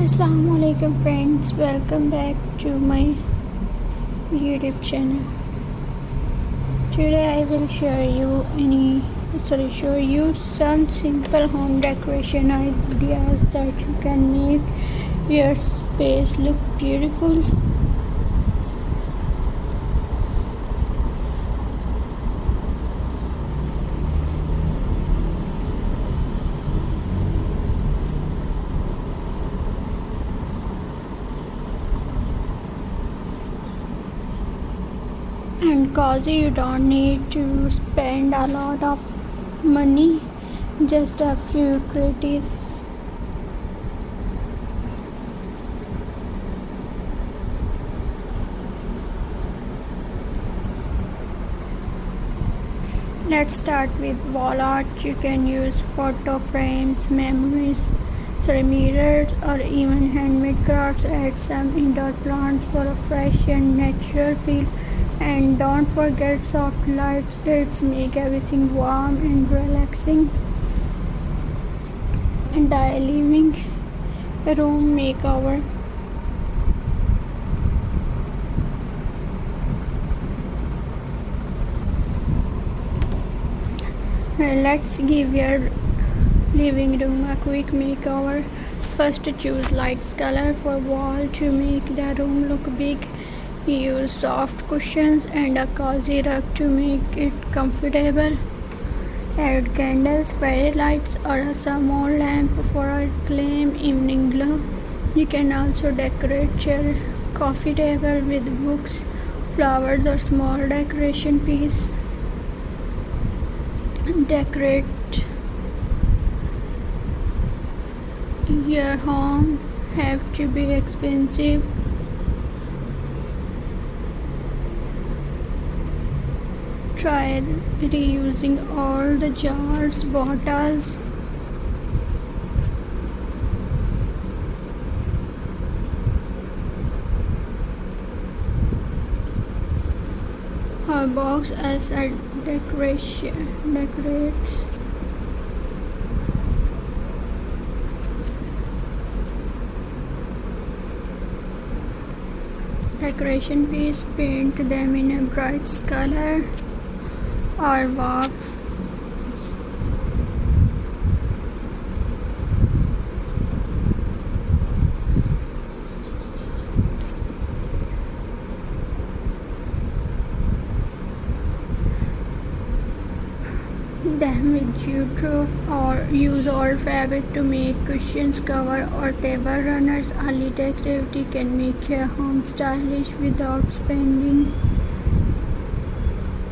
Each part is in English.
Assalamualaikum friends, welcome back to my YouTube channel. Today I will show you some simple home decoration ideas that you can make your space look beautiful. And cozy, you don't need to spend a lot of money, just a few creative Let's start with wall art. You can use photo frames, mirrors, or even handmade crafts. Add some indoor plants for a fresh and natural feel. And don't forget soft lights, it's make everything warm and relaxing. And a living room makeover. Let's give your living room a quick makeover. First, choose light color for wall to make the room look big. Use soft cushions and a cozy rug to make it comfortable. Add candles, fairy lights, or a small lamp for a calm evening glow. You can also decorate your coffee table with books, flowers, or small decoration piece. Decorate your home have to be expensive. Try reusing all the jars, bottles, or box as a decorates. Decoration piece, paint them in a bright color or warp. Them with jute or use old fabric to make cushions, cover, or table runners. A little activity can make your home stylish without spending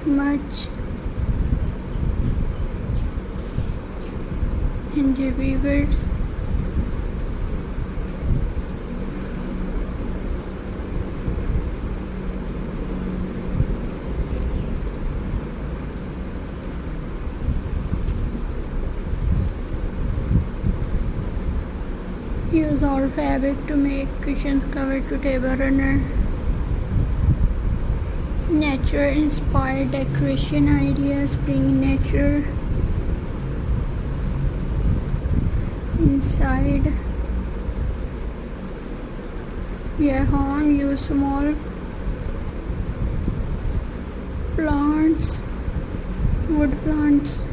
much. And the viewers, use old fabric to make cushions, cover, to table runner. Nature inspired decoration ideas. Bring nature inside your home. Use small plants, wood plants,